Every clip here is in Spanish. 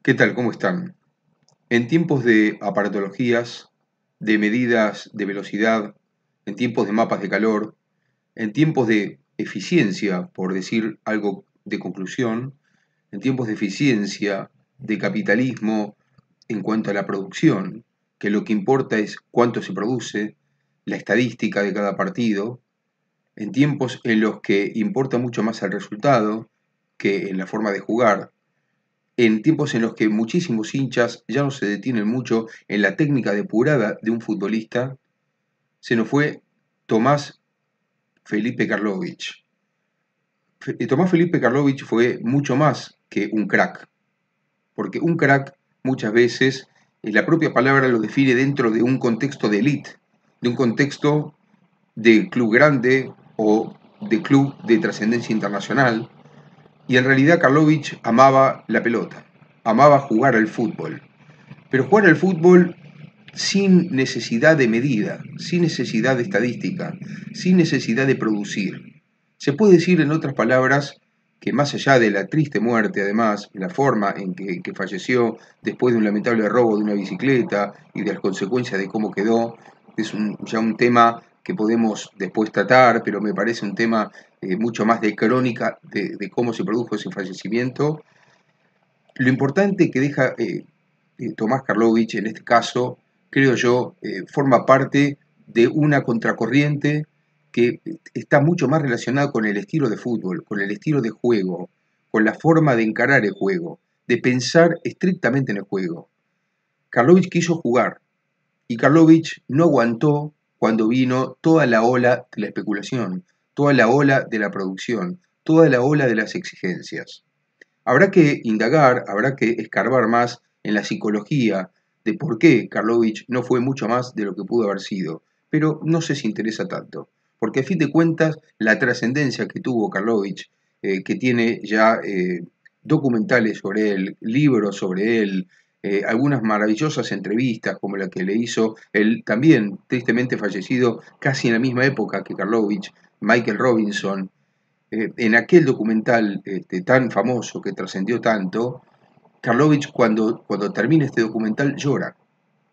¿Qué tal? ¿Cómo están? En tiempos de aparatologías, de medidas de velocidad, en tiempos de mapas de calor, en tiempos de eficiencia, por decir algo de conclusión, en tiempos de eficiencia, de capitalismo en cuanto a la producción, que lo que importa es cuánto se produce, la estadística de cada partido, en tiempos en los que importa mucho más el resultado que en la forma de jugar, en tiempos en los que muchísimos hinchas ya no se detienen mucho en la técnica depurada de un futbolista, se nos fue Tomás Felipe Karlovich. Tomás Felipe Karlovich fue mucho más que un crack, porque un crack muchas veces, la propia palabra lo define dentro de un contexto de élite, de un contexto de club grande o de club de trascendencia internacional, y en realidad Karlovich amaba la pelota, amaba jugar al fútbol. Pero jugar al fútbol sin necesidad de medida, sin necesidad de estadística, sin necesidad de producir. Se puede decir, en otras palabras, que más allá de la triste muerte, además, la forma en que falleció después de un lamentable robo de una bicicleta y de las consecuencias de cómo quedó, es ya un tema que podemos después tratar, pero me parece un tema mucho más de crónica de cómo se produjo ese fallecimiento. Lo importante que deja Tomás Karlovich en este caso, creo yo, forma parte de una contracorriente que está mucho más relacionada con el estilo de fútbol, con el estilo de juego, con la forma de encarar el juego, de pensar estrictamente en el juego. Karlovich quiso jugar y Karlovich no aguantó cuando vino toda la ola de la especulación, toda la ola de la producción, toda la ola de las exigencias. Habrá que indagar, habrá que escarbar más en la psicología de por qué Karlovich no fue mucho más de lo que pudo haber sido, pero no sé si interesa tanto, porque a fin de cuentas la trascendencia que tuvo Karlovich, que tiene ya documentales sobre él, libros sobre él, algunas maravillosas entrevistas como la que le hizo el también tristemente fallecido casi en la misma época que Karlovich, Michael Robinson, en aquel documental tan famoso que trascendió tanto, Karlovich cuando termina este documental llora,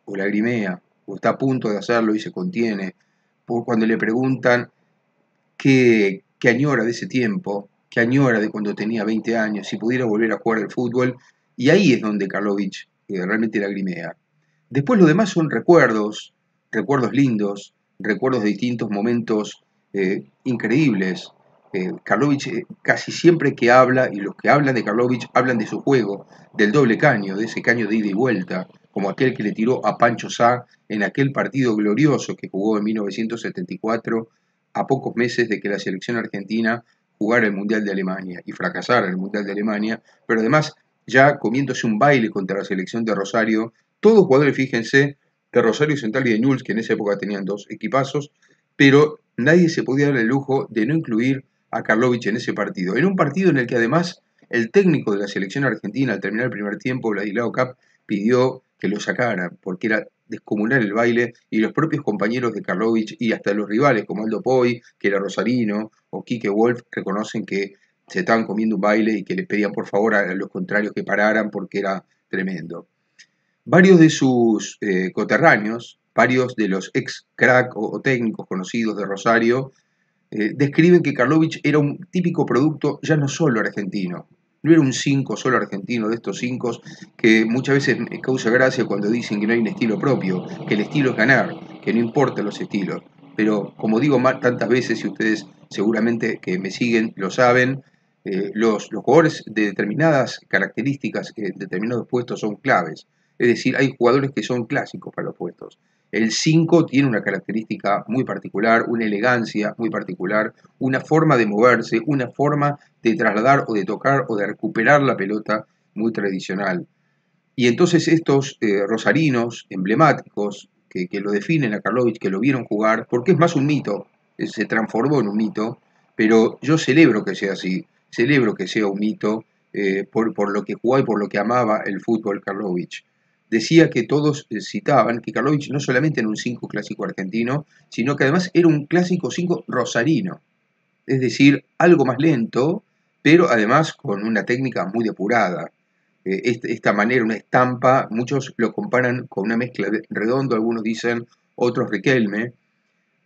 o lagrimea, o está a punto de hacerlo y se contiene, por cuando le preguntan qué añora de ese tiempo, qué añora de cuando tenía 20 años, si pudiera volver a jugar al fútbol, y ahí es donde Karlovich realmente lagrimea. Después lo demás son recuerdos, recuerdos lindos, recuerdos de distintos momentos increíbles. Karlovich casi siempre que habla, y los que hablan de Karlovich hablan de su juego, del doble caño, de ese caño de ida y vuelta, como aquel que le tiró a Pancho Sá en aquel partido glorioso que jugó en 1974, a pocos meses de que la selección argentina jugara el Mundial de Alemania y fracasara en el Mundial de Alemania, pero además ya comiéndose un baile contra la selección de Rosario, todos jugadores, fíjense, de Rosario Central y de Newell's, que en esa época tenían dos equipazos, pero nadie se podía dar el lujo de no incluir a Karlovich en ese partido. En un partido en el que además el técnico de la selección argentina, al terminar el primer tiempo, Vladislao Cap, pidió que lo sacaran, porque era descomunal el baile, y los propios compañeros de Karlovich y hasta los rivales, como Aldo Poi, que era rosarino, o Quique Wolf, reconocen que se estaban comiendo un baile y que les pedían por favor a los contrarios que pararan porque era tremendo. Varios de sus coterráneos, varios de los ex crack o técnicos conocidos de Rosario, describen que Karlovich era un típico producto ya no solo argentino, no era un 5 solo argentino, de estos 5 que muchas veces me causa gracia cuando dicen que no hay un estilo propio, que el estilo es ganar, que no importan los estilos. Pero como digo tantas veces, y ustedes seguramente que me siguen lo saben, los jugadores de determinadas características, determinados puestos son claves. Es decir, hay jugadores que son clásicos para los puestos. El 5 tiene una característica muy particular, una elegancia muy particular, una forma de moverse, una forma de trasladar o de tocar o de recuperar la pelota muy tradicional. Y entonces estos rosarinos emblemáticos que lo definen a Karlovich, que lo vieron jugar, porque es más un mito, se transformó en un mito, pero yo celebro que sea así, celebro que sea un mito por lo que jugaba y por lo que amaba el fútbol Karlovich. Decía que todos citaban que Karlovich no solamente era un 5 clásico argentino, sino que además era un clásico 5 rosarino, es decir, algo más lento, pero además con una técnica muy depurada. esta manera, una estampa, muchos lo comparan con una mezcla de Redondo, algunos dicen, otros Riquelme,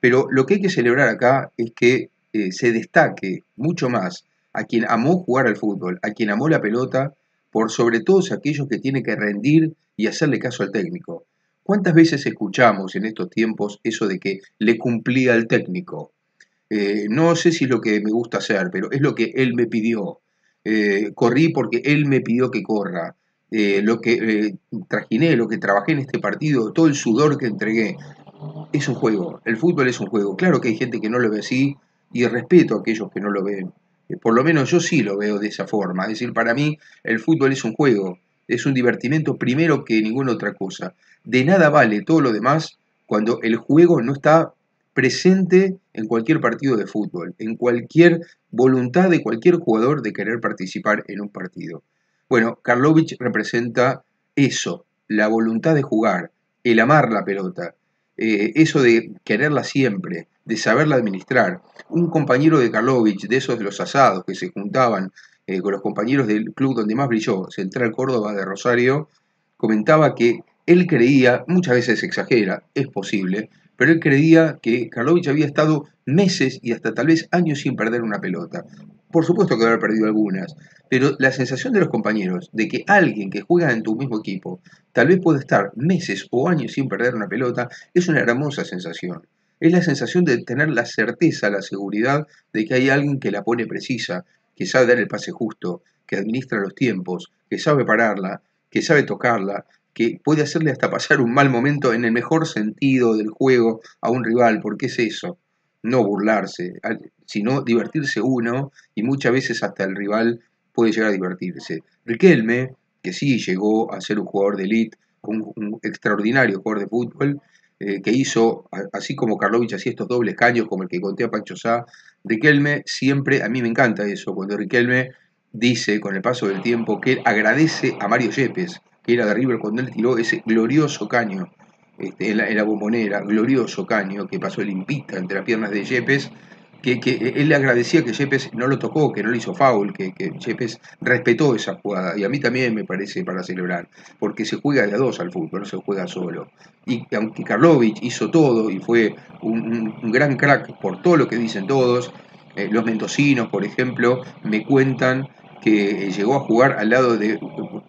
pero lo que hay que celebrar acá es que se destaque mucho más a quien amó jugar al fútbol, a quien amó la pelota, por sobre todos aquellos que tienen que rendir y hacerle caso al técnico. ¿Cuántas veces escuchamos en estos tiempos eso de que le cumplía al técnico? No sé si es lo que me gusta hacer, pero es lo que él me pidió. Corrí porque él me pidió que corra. Lo que trajiné, lo que trabajé en este partido, todo el sudor que entregué, es un juego. El fútbol es un juego. Claro que hay gente que no lo ve así y respeto a aquellos que no lo ven. Por lo menos yo sí lo veo de esa forma. Es decir, para mí el fútbol es un juego, es un divertimento primero que ninguna otra cosa. De nada vale todo lo demás cuando el juego no está presente en cualquier partido de fútbol, en cualquier voluntad de cualquier jugador de querer participar en un partido. Bueno, Karlovic representa eso, la voluntad de jugar, el amar la pelota, eso de quererla siempre, de saberla administrar. Un compañero de Karlovic, de esos de los asados que se juntaban con los compañeros del club donde más brilló, Central Córdoba de Rosario, comentaba que él creía, muchas veces exagera, es posible, pero él creía que Karlovic había estado meses y hasta tal vez años sin perder una pelota. Por supuesto que debe haber perdido algunas, pero la sensación de los compañeros de que alguien que juega en tu mismo equipo tal vez puede estar meses o años sin perder una pelota es una hermosa sensación. Es la sensación de tener la certeza, la seguridad de que hay alguien que la pone precisa, que sabe dar el pase justo, que administra los tiempos, que sabe pararla, que sabe tocarla, que puede hacerle hasta pasar un mal momento en el mejor sentido del juego a un rival, porque es eso, no burlarse, sino divertirse uno y muchas veces hasta el rival puede llegar a divertirse. Riquelme, que sí llegó a ser un jugador de élite, un extraordinario jugador de fútbol, que hizo, así como Karlovic hacía estos dobles caños como el que conté a Pancho Sá, Riquelme siempre, a mí me encanta eso, cuando Riquelme dice con el paso del tiempo que él agradece a Mario Yepes, que era de River cuando él tiró ese glorioso caño en la bombonera, glorioso caño que pasó limpita entre las piernas de Yepes, que él le agradecía que Yepes no lo tocó, que no le hizo foul, que Yepes respetó esa jugada. Y a mí también me parece para celebrar, porque se juega de a dos al fútbol, no se juega solo. Y aunque Karlovic hizo todo y fue un gran crack por todo lo que dicen todos, los mendocinos, por ejemplo, me cuentan que llegó a jugar al lado de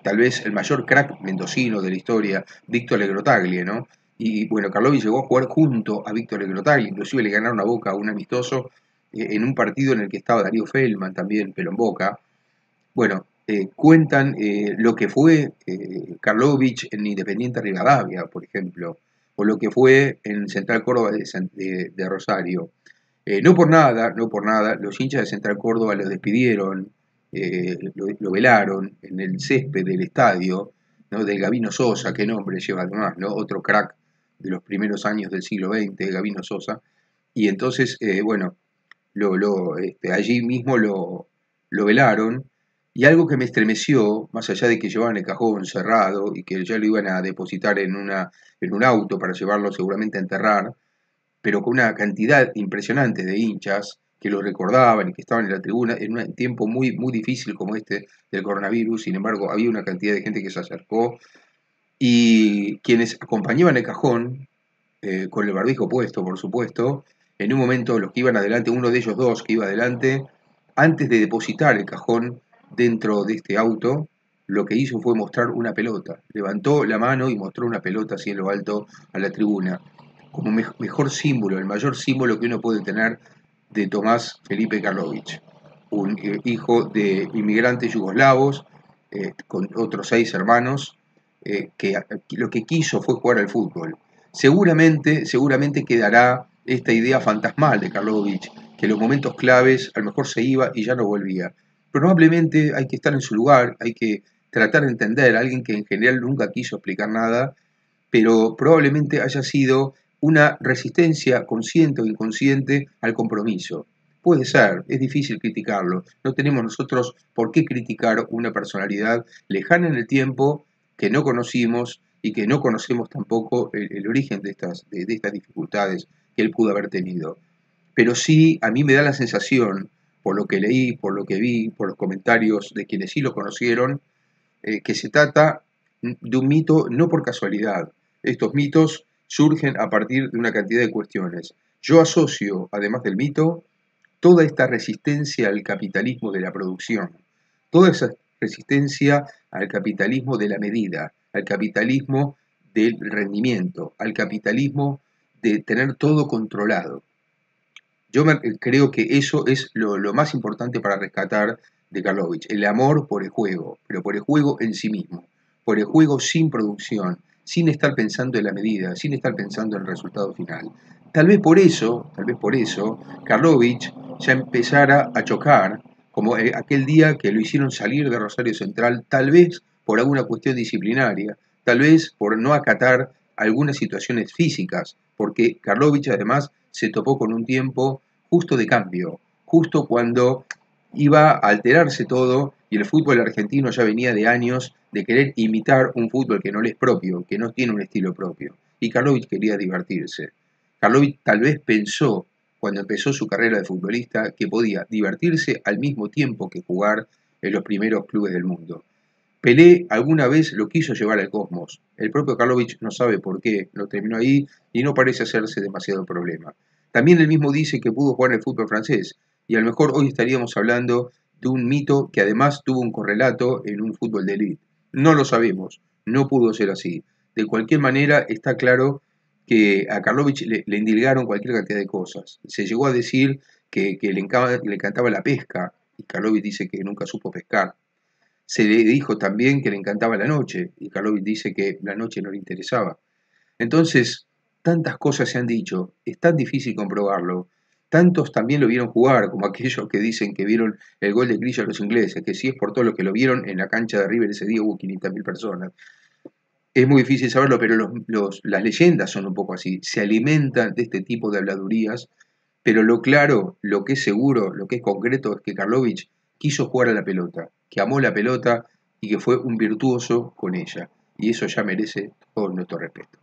tal vez el mayor crack mendocino de la historia, Víctor Legrotaglie, ¿no? Y bueno, Karlovic llegó a jugar junto a Víctor Legrotaglie, inclusive le ganaron a Boca a un amistoso en un partido en el que estaba Darío Feldman también, pero en Boca. Bueno, cuentan lo que fue Karlovic en Independiente Rivadavia, por ejemplo, o lo que fue en Central Córdoba de Rosario. No por nada, no por nada, los hinchas de Central Córdoba lo despidieron, lo velaron en el césped del estadio, ¿no? Del Gabino Sosa, qué nombre lleva además, ¿no? Otro crack de los primeros años del siglo XX, Gabino Sosa. Y entonces, bueno, allí mismo lo velaron. Y algo que me estremeció, más allá de que llevaban el cajón cerrado y que ya lo iban a depositar en un auto para llevarlo seguramente a enterrar, pero con una cantidad impresionante de hinchas que lo recordaban y que estaban en la tribuna en un tiempo muy, muy difícil como este del coronavirus. Sin embargo, había una cantidad de gente que se acercó y quienes acompañaban el cajón, con el barbijo puesto, por supuesto, en un momento los que iban adelante, uno de ellos dos que iba adelante, antes de depositar el cajón dentro de este auto, lo que hizo fue mostrar una pelota. Levantó la mano y mostró una pelota así en lo alto a la tribuna, como mejor símbolo, el mayor símbolo que uno puede tener de Tomás Felipe Karlovich, un hijo de inmigrantes yugoslavos, con otros 6 hermanos, que lo que quiso fue jugar al fútbol. Seguramente quedará esta idea fantasmal de Karlovich, que en los momentos claves a lo mejor se iba y ya no volvía. Probablemente hay que estar en su lugar, hay que tratar de entender a alguien que en general nunca quiso explicar nada, pero probablemente haya sido una resistencia consciente o inconsciente al compromiso. Puede ser, es difícil criticarlo. No tenemos nosotros por qué criticar una personalidad lejana en el tiempo que no conocimos y que no conocemos tampoco el origen de estas dificultades que él pudo haber tenido. Pero sí, a mí me da la sensación, por lo que leí, por lo que vi, por los comentarios de quienes sí lo conocieron, que se trata de un mito no por casualidad. Estos mitos surgen a partir de una cantidad de cuestiones. Yo asocio, además del mito, toda esta resistencia al capitalismo de la producción, toda esa resistencia al capitalismo de la medida, al capitalismo del rendimiento, al capitalismo de tener todo controlado. Creo que eso es lo más importante para rescatar de Karlovich, el amor por el juego, pero por el juego en sí mismo, por el juego sin producción, sin estar pensando en la medida, sin estar pensando en el resultado final. Tal vez por eso, Karlovich ya empezara a chocar, como aquel día que lo hicieron salir de Rosario Central, tal vez por alguna cuestión disciplinaria, tal vez por no acatar algunas situaciones físicas, porque Karlovich además se topó con un tiempo justo de cambio, justo cuando iba a alterarse todo y el fútbol argentino ya venía de años de querer imitar un fútbol que no le es propio, que no tiene un estilo propio. Y Karlovich quería divertirse. Karlovich tal vez pensó, cuando empezó su carrera de futbolista, que podía divertirse al mismo tiempo que jugar en los primeros clubes del mundo. Pelé alguna vez lo quiso llevar al Cosmos. El propio Karlovich no sabe por qué, lo terminó ahí y no parece hacerse demasiado problema. También él mismo dice que pudo jugar en el fútbol francés y a lo mejor hoy estaríamos hablando de un mito que además tuvo un correlato en un fútbol de élite. No lo sabemos, no pudo ser así. De cualquier manera está claro que a Karlovich le indilgaron cualquier cantidad de cosas. Se llegó a decir que le encantaba la pesca y Karlovich dice que nunca supo pescar. Se le dijo también que le encantaba la noche y Karlovich dice que la noche no le interesaba. Entonces, tantas cosas se han dicho, es tan difícil comprobarlo. Tantos también lo vieron jugar, como aquellos que dicen que vieron el gol de Grillo a los ingleses, que si es por todo lo que lo vieron en la cancha de River ese día hubo 500.000 personas. Es muy difícil saberlo, pero las leyendas son un poco así, se alimentan de este tipo de habladurías, pero lo claro, lo que es seguro, lo que es concreto es que Karlovich quiso jugar a la pelota, que amó la pelota y que fue un virtuoso con ella. Y eso ya merece todo nuestro respeto.